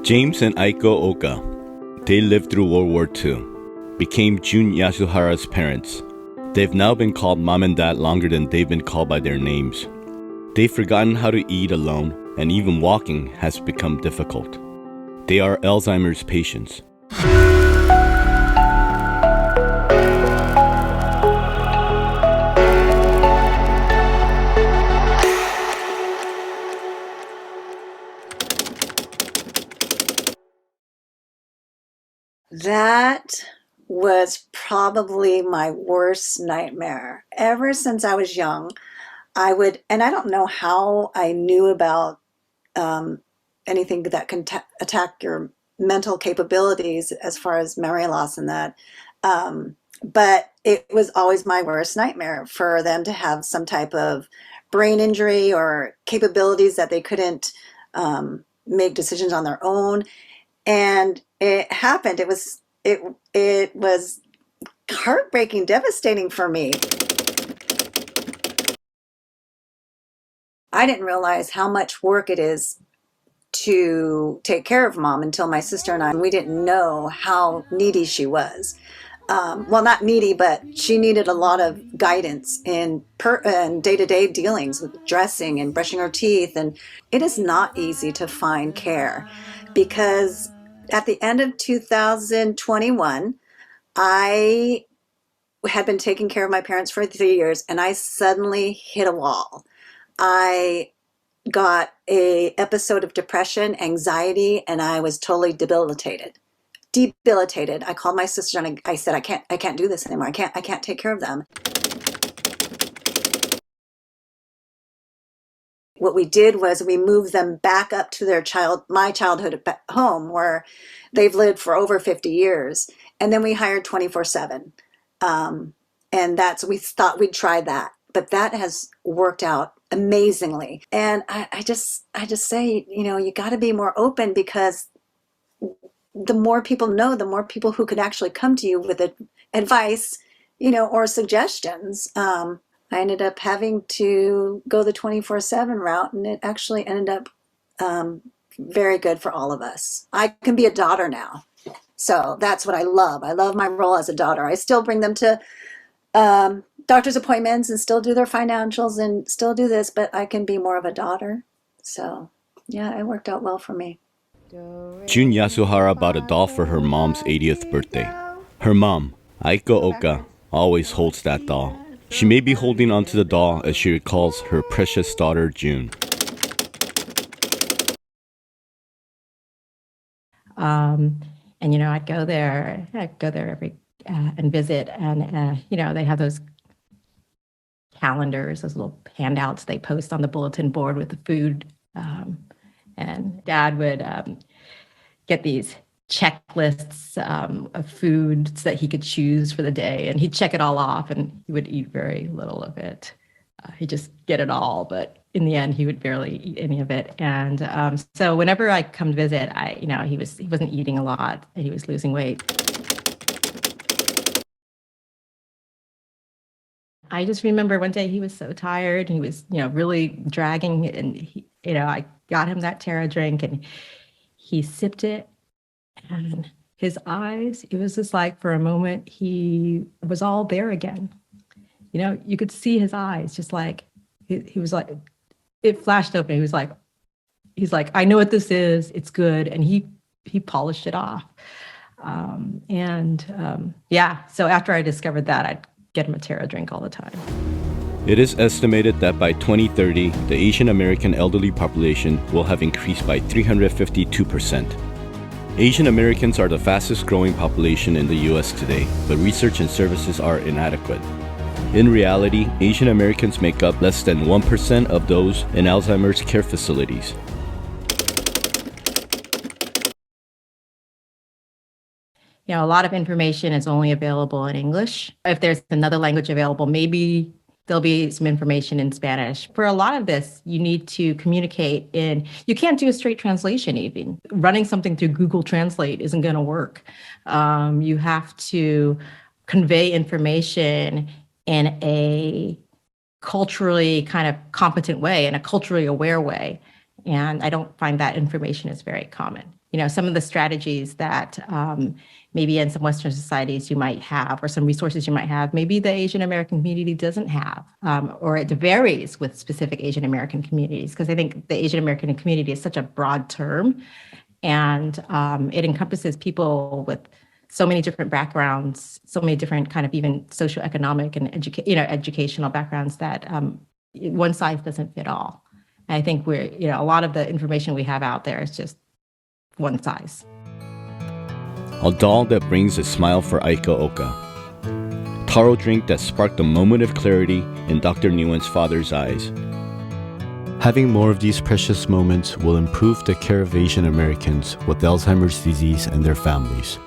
James and Aiko Oka, they lived through World War II, became Jun Yasuhara's parents. They've now been called mom and dad longer than they've been called by their names. They've forgotten how to eat alone, and even walking has become difficult. They are Alzheimer's patients. That was probably my worst nightmare. Ever since I was young, and I don't know how I knew about anything that can attack your mental capabilities as far as memory loss and that. But it was always my worst nightmare for them to have some type of brain injury or capabilities that they couldn't make decisions on their own. And it happened. It was heartbreaking, devastating for me. I didn't realize how much work it is to take care of mom until my sister and we didn't know how needy she was. Well, not needy, but she needed a lot of guidance in day-to-day dealings with dressing and brushing her teeth. And it is not easy to find care because at the end of 2021, I had been taking care of my parents for 3 years and I suddenly hit a wall. I got an episode of depression, anxiety, and I was totally debilitated. I called my sister and I said, I can't do this anymore. I can't take care of them. What we did was we moved them back up to my childhood home where they've lived for over 50 years. And then we hired 24/7. And we thought we'd try that, but that has worked out amazingly. And I just say, you got to be more open because the more people know, the more people who could actually come to you with advice, or suggestions. I ended up having to go the 24/7 route, and it actually ended up very good for all of us. I can be a daughter now. So that's what I love. I love my role as a daughter. I still bring them to doctor's appointments and still do their financials and still do this, but I can be more of a daughter. So yeah, it worked out well for me. Jun Yasuhara bought a doll for her mom's 80th birthday. Her mom, Aiko Oka, always holds that doll. She may be holding onto the doll as she recalls her precious daughter, June. And I'd go there every and visit, and they have those calendars, those little handouts they post on the bulletin board with the food. And Dad would get these checklists of foods that he could choose for the day, and he'd check it all off, and he would eat very little of it. He'd just get it all, but in the end, he would barely eat any of it. And so whenever I come to visit, he wasn't eating a lot, and he was losing weight. I just remember one day he was so tired, and he was, really dragging, and I got him that Terra drink, and he sipped it, and his eyes, it was just like for a moment, he was all there again. You could see his eyes, just like, he was like, it flashed open. He's like, I know what this is. It's good. And he polished it off. So after I discovered that, I'd get him a Terra drink all the time. It is estimated that by 2030, the Asian American elderly population will have increased by 352%. Asian Americans are the fastest growing population in the US today, but research and services are inadequate. In reality, Asian Americans make up less than 1% of those in Alzheimer's care facilities. A lot of information is only available in English. If there's another language available, maybe there'll be some information in Spanish. For a lot of this, you need to communicate you can't do a straight translation even. Running something through Google Translate isn't going to work. You have to convey information in a culturally kind of competent way, in a culturally aware way. And I don't find that information is very common. Some of the strategies that maybe in some Western societies you might have, or some resources you might have, maybe the Asian American community doesn't have, or it varies with specific Asian American communities, because I think the Asian American community is such a broad term, and it encompasses people with so many different backgrounds, so many different kind of even socioeconomic and educational backgrounds that one size doesn't fit all. And I think a lot of the information we have out there is just one size. A doll that brings a smile for Aika Oka. Taro drink that sparked a moment of clarity in Dr. Nguyen's father's eyes. Having more of these precious moments will improve the care of Asian Americans with Alzheimer's disease and their families.